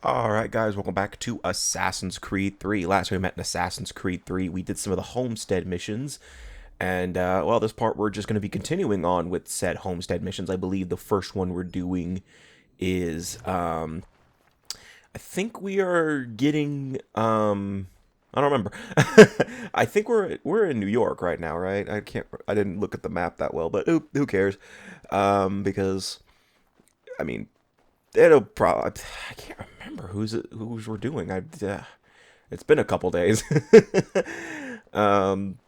Alright guys, welcome back to Assassin's Creed 3. Last time we met in Assassin's Creed 3, we did some of the Homestead missions. And, well, this part we're just going to be continuing on with said Homestead missions. I believe the first one we're doing is, I think we are getting, I don't remember. I think we're in New York right now, right? I didn't look at the map that well, but who cares? Because, I mean, it'll probably. I can't remember who's we're doing. It's been a couple days. um,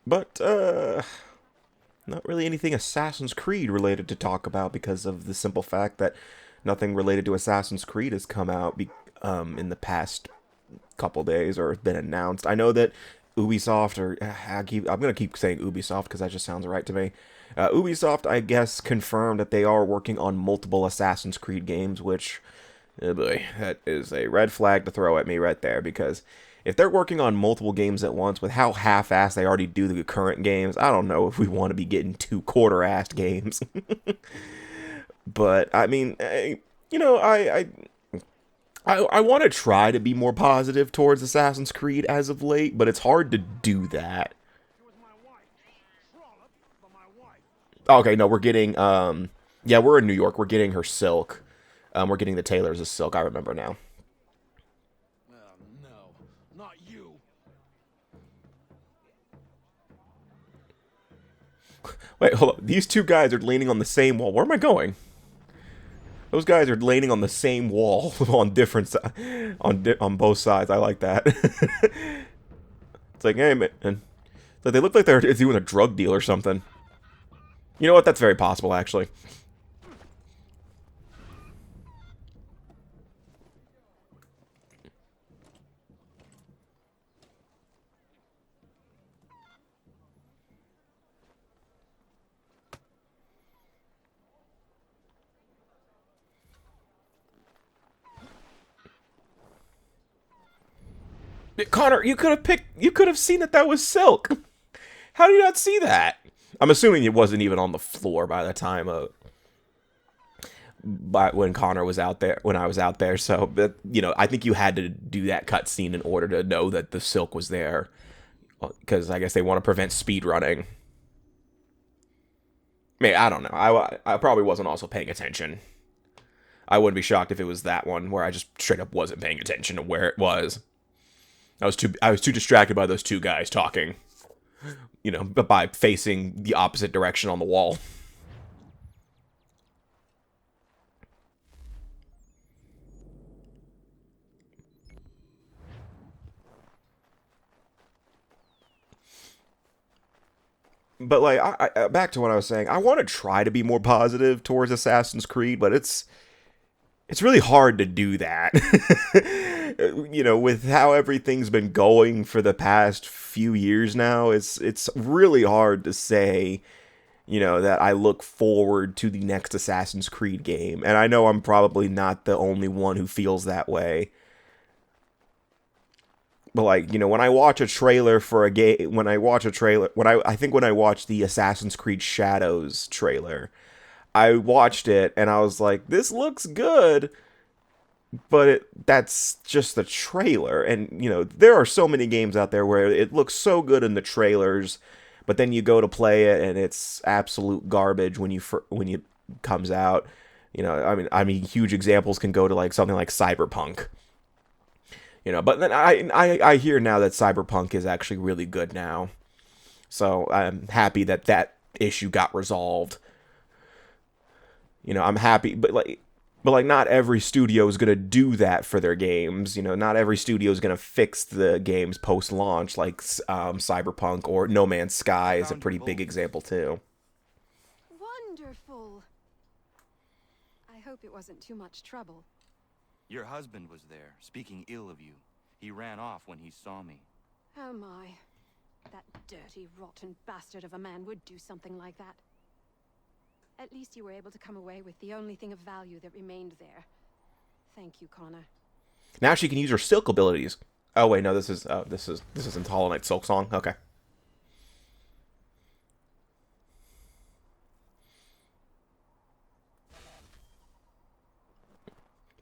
but not really anything Assassin's Creed related to talk about because of the simple fact that nothing related to Assassin's Creed has come out in the past couple days or been announced. I know that Ubisoft, or I'm gonna keep saying Ubisoft because that just sounds right to me. Ubisoft, I guess, confirmed that they are working on multiple Assassin's Creed games, which, oh boy, that is a red flag to throw at me right there, because if they're working on multiple games at once, with how half-assed they already do the current games, I don't know if we want to be getting two quarter-assed games. But, I mean, you know, I want to try to be more positive towards Assassin's Creed as of late, but it's hard to do that. Okay, no, we're getting, yeah, we're in New York. We're getting her silk. We're getting the tailors of silk. I remember now. No, not you. Wait, hold on. These two guys are leaning on the same wall. Where am I going? Those guys are leaning on the same wall on different on both sides. I like that. It's like, hey, man. It's like they look like they're doing a drug deal or something. You know what? That's very possible, actually. Connor, you could have seen that was silk. How do you not see that? I'm assuming it wasn't even on the floor by the time when Connor was out there, when I was out there. So, but, you know, I think you had to do that cutscene in order to know that the silk was there, because I guess they want to prevent speed running. I mean, I don't know. I probably wasn't also paying attention. I wouldn't be shocked if it was that one where I just straight up wasn't paying attention to where it was. I was too distracted by those two guys talking, you know, but by facing the opposite direction on the wall. But like, back to what I was saying, I want to try to be more positive towards Assassin's Creed, but it's really hard to do that. You know, with how everything's been going for the past few years now, it's really hard to say, you know, that I look forward to the next Assassin's Creed game. And I know I'm probably not the only one who feels that way. But like, you know, when I watch a trailer for a game, when I watch a trailer, I think when I watched the Assassin's Creed Shadows trailer, I watched it and I was like, this looks good, but that's just the trailer. And, you know, there are so many games out there where it looks so good in the trailers, but then you go to play it and it's absolute garbage when you comes out. You know, I mean, huge examples can go to like something like Cyberpunk. You know, but then I hear now that Cyberpunk is actually really good now. So I'm happy that that issue got resolved. You know, I'm happy, but not every studio is gonna do that for their games. You know, not every studio is gonna fix the games post launch, like Cyberpunk or No Man's Sky is a pretty big example too. Wonderful. I hope it wasn't too much trouble. Your husband was there, speaking ill of you. He ran off when he saw me. Oh my. That dirty, rotten bastard of a man would do something like that. At least you were able to come away with the only thing of value that remained there. Thank you, Connor. Now she can use her silk abilities. Oh wait, no, this isn't Hollow Knight Silk Song. Okay.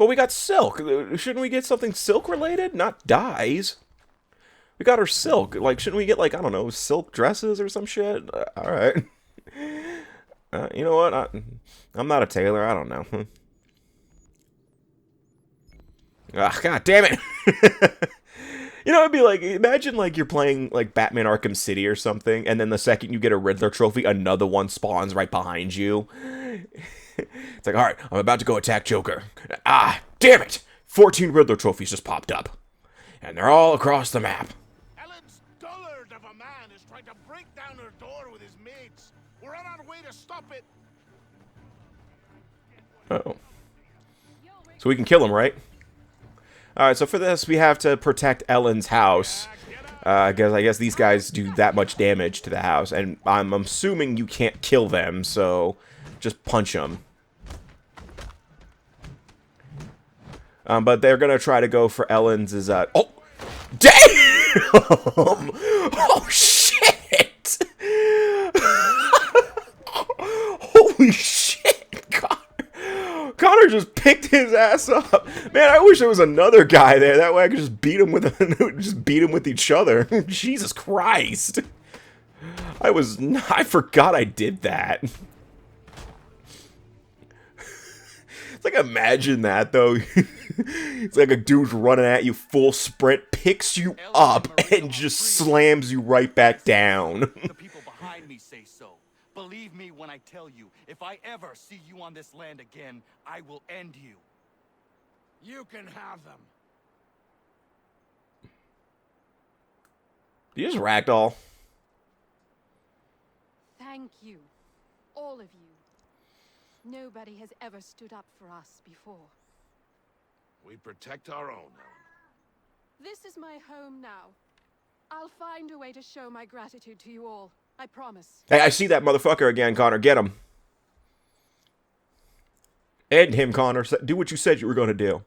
But we got silk. Shouldn't we get something silk related? Not dyes. We got her silk. Like, shouldn't we get, like, I don't know, silk dresses or some shit? Alright. You know what? I'm not a tailor. I don't know. Ah, god damn it. You know, it'd be like, imagine, like, you're playing, like, Batman Arkham City or something, and then the second you get a Riddler trophy, another one spawns right behind you. It's like, alright, I'm about to go attack Joker. Ah, damn it! 14 Riddler trophies just popped up. And they're all across the map. Ellen's dullard of a man is trying to break down her door with his mates. We're on our way to stop it. Uh-oh. So we can kill him, right? Alright, so for this, we have to protect Ellen's house. I guess these guys do that much damage to the house. And I'm assuming you can't kill them, so just punch them. But they're gonna try to go for Ellen's oh! Damn! Oh, shit! Holy shit! Connor just picked his ass up. Man, I wish there was another guy there. That way I could just beat him with each other. Jesus Christ! I forgot I did that. It's like, imagine that, though. It's like a dude's running at you full sprint, picks you up, and just slams you right back down. The people behind me say so. Believe me when I tell you, if I ever see you on this land again, I will end you. You can have them. You just ragdoll. Thank you, all of you. Nobody has ever stood up for us before. We protect our own. This is my home now. I'll find a way to show my gratitude to you all. I promise. Hey, I see that motherfucker again, Connor. Get him. End him, Connor. Do what you said you were going to do.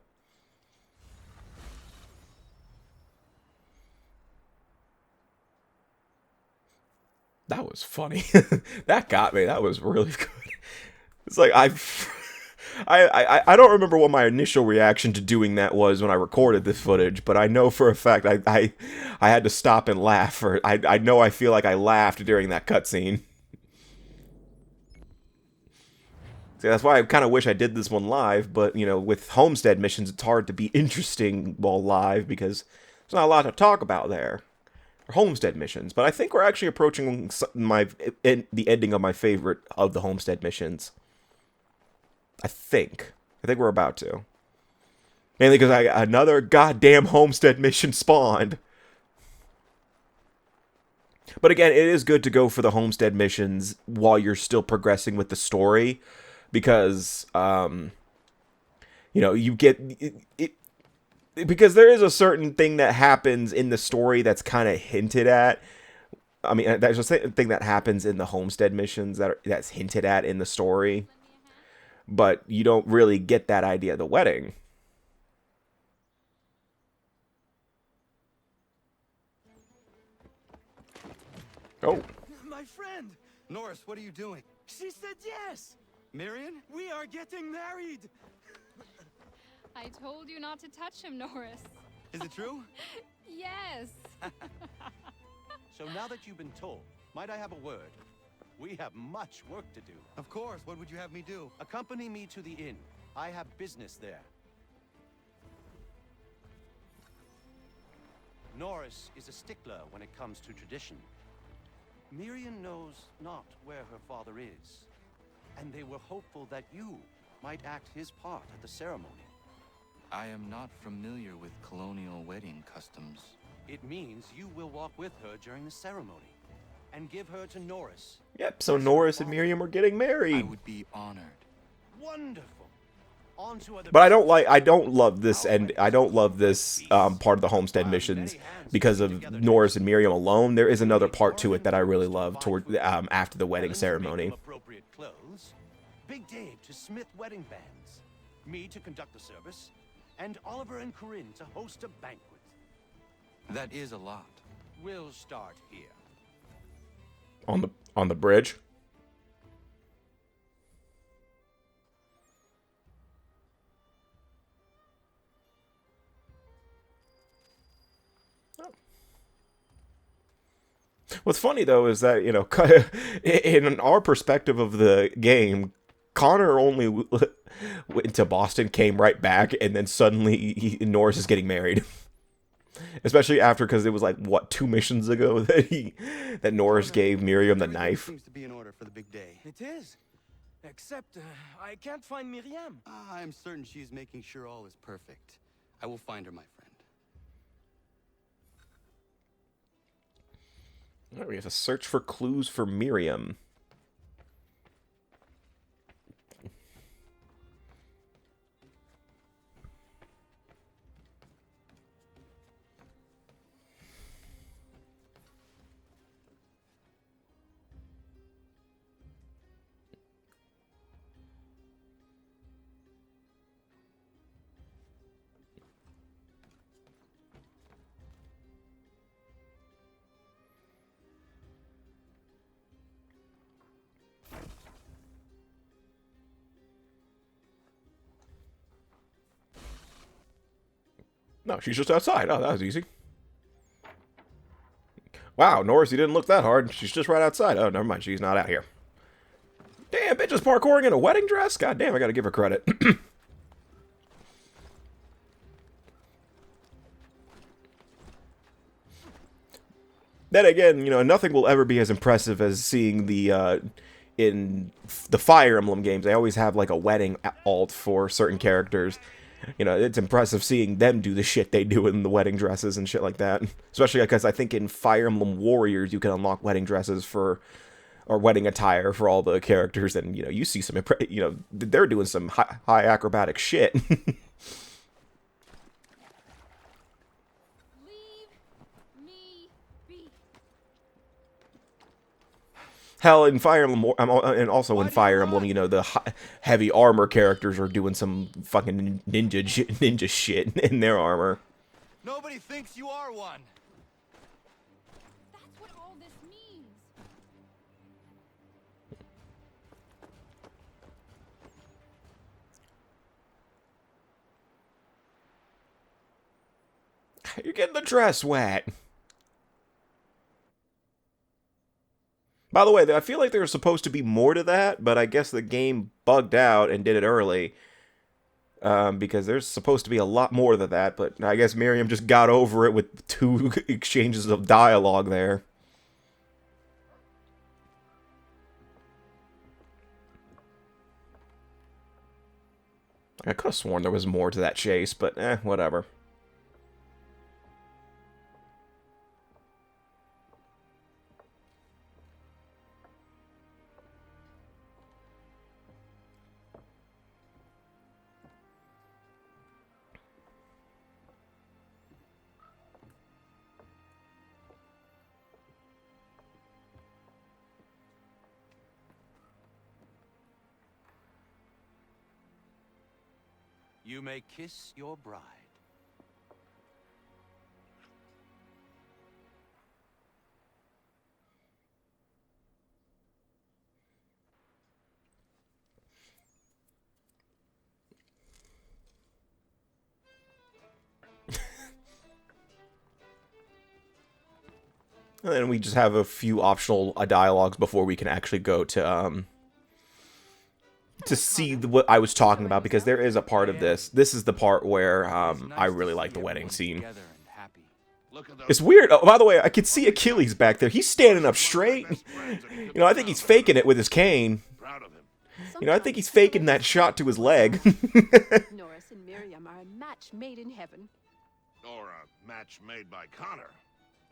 That was funny. That got me. That was really good. It's like, I don't remember what my initial reaction to doing that was when I recorded this footage, but I know for a fact I had to stop and laugh. I know I feel like I laughed during that cutscene. See, that's why I kind of wish I did this one live, but, you know, with Homestead missions, it's hard to be interesting while live because there's not a lot to talk about there. Homestead missions, but I think we're actually approaching the ending of my favorite of the Homestead missions. I think we're about to. Mainly because another goddamn Homestead mission spawned. But again, it is good to go for the Homestead missions while you're still progressing with the story. Because, you know, you get... Because there is a certain thing that happens in the story that's kind of hinted at. I mean, there's a certain thing that happens in the Homestead missions that's hinted at in the story. But you don't really get that idea of the wedding. Oh. My friend! Norris, what are you doing? She said yes! Marion? We are getting married! I told you not to touch him, Norris. Is it true? Yes. So now that you've been told, might I have a word? We have much work to do. Of course. What would you have me do? Accompany me to the inn. I have business there. Norris is a stickler when it comes to tradition. Miriam knows not where her father is, and they were hopeful that you might act his part at the ceremony. I am not familiar with colonial wedding customs. It means you will walk with her during the ceremony and give her to Norris. Yep, so Norris and Miriam were getting I married. would be honored. Wonderful. On to other But I don't love this, and I don't love this part of the Homestead missions because of Norris and Miriam alone. There is another part to it that I really love toward after the wedding ceremony. Appropriate clothes, Big Dave to smith wedding bands, me to conduct the service, and Oliver and Corinne to host a banquet. That is a lot. We'll start here. On the bridge. What's funny though is that, you know, in our perspective of the game, Connor only went to Boston, came right back, and then suddenly Norris is getting married. Especially after, because it was like what, 2 missions ago that Norris gave Miriam the Everything knife. seems to be in order for the big day. It is. Except, I can't find Miriam. I'm certain she's making sure all is perfect. I will find her, my friend. All right, we have to search for clues for Miriam. No, she's just outside. Oh, that was easy. Wow, Norris, you didn't look that hard. She's just right outside. Oh, never mind. She's not out here. Damn, bitch is parkouring in a wedding dress? God damn, I gotta give her credit. Then again, you know, nothing will ever be as impressive as seeing the, in the Fire Emblem games, they always have, like, a wedding alt for certain characters. You know, it's impressive seeing them do the shit they do in the wedding dresses and shit like that. Especially because I think in Fire Emblem Warriors, you can unlock wedding dresses for, or wedding attire for all the characters, and, you know, you see some, you know, they're doing some high acrobatic shit. Hell, in Fire Emblem, and also in Fire Emblem, you know, the heavy armor characters are doing some fucking ninja shit in their armor. Nobody thinks you are one. That's what all this means. You're getting the dress wet. By the way, I feel like there was supposed to be more to that, but I guess the game bugged out and did it early. Because there's supposed to be a lot more than that, but I guess Miriam just got over it with 2 exchanges of dialogue there. I could have sworn there was more to that chase, but whatever. You may kiss your bride. And then we just have a few optional dialogues before we can actually go to see what I was talking about, because there is a part of this. This is the part where I really like the wedding scene. It's weird. Oh, by the way, I could see Achilles back there. He's standing up straight. You know, I think he's faking it with his cane. You know, I think he's faking that shot to his leg. Norris and Miriam are a match made in heaven. Or a match made by Connor.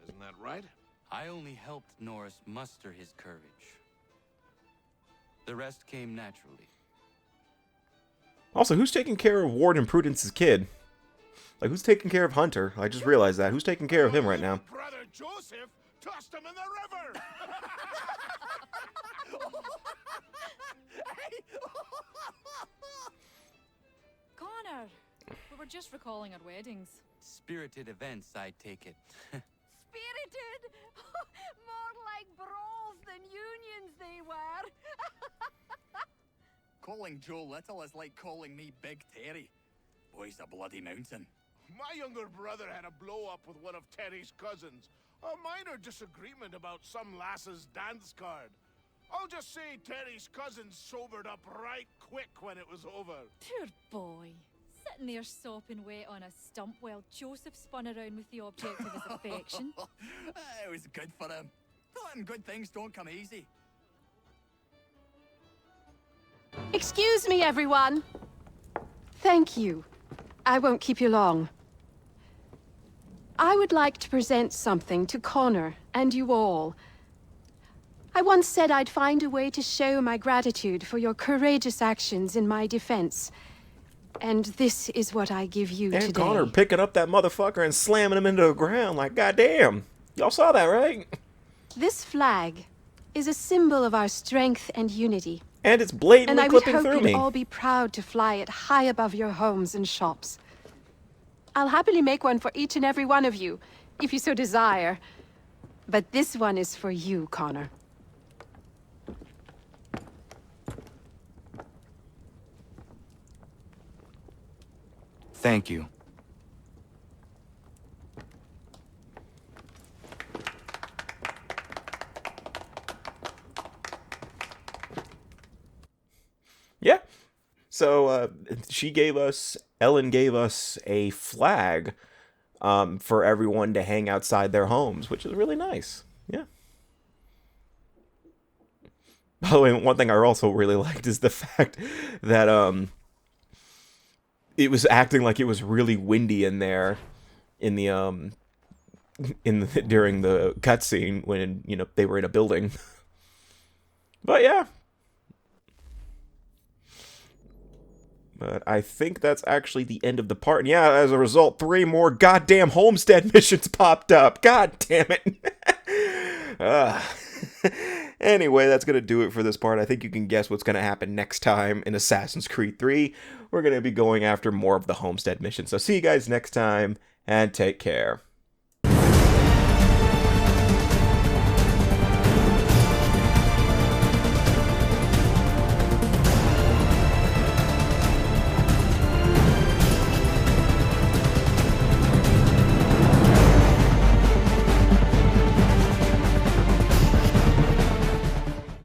Isn't that right? I only helped Norris muster his courage. The rest came naturally. Also, who's taking care of Ward and Prudence's kid? Like, who's taking care of Hunter? I just realized that. Who's taking care of him right now? Brother Joseph tossed him in the river! Connor, we were just recalling our weddings. Spirited events, I take it. Spirited! More like brawls than unions they were. Calling Joe Little is like calling me Big Terry. Boy's a bloody mountain. My younger brother had a blow-up with one of Terry's cousins. A minor disagreement about some lass's dance card. I'll just say Terry's cousin sobered up right quick when it was over. Poor boy. Sitting there sopping wet on a stump while Joseph spun around with the object of his affection. It was good for him. Thought good things don't come easy. Excuse me, everyone. Thank you. I won't keep you long. I would like to present something to Connor and you all. I once said I'd find a way to show my gratitude for your courageous actions in my defense. And this is what I give you And today. Connor picking up that motherfucker and slamming him into the ground like, goddamn. Y'all saw that, right? This flag is a symbol of our strength and unity. And it's And blatantly I would clipping hope through you'd me. all be proud to fly it high above your homes and shops. I'll happily make one for each and every one of you, if you so desire. But this one is for you, Connor. Thank you. Yeah. So Ellen gave us a flag for everyone to hang outside their homes, which is really nice. Yeah. By the way, one thing I also really liked is the fact that it was acting like it was really windy in there in the during the cutscene when they were in a building. But yeah. But I think that's actually the end of the part. And yeah, as a result, 3 more goddamn Homestead missions popped up. God damn it. Anyway, that's going to do it for this part. I think you can guess what's going to happen next time in Assassin's Creed 3. We're going to be going after more of the Homestead missions. So see you guys next time, and take care.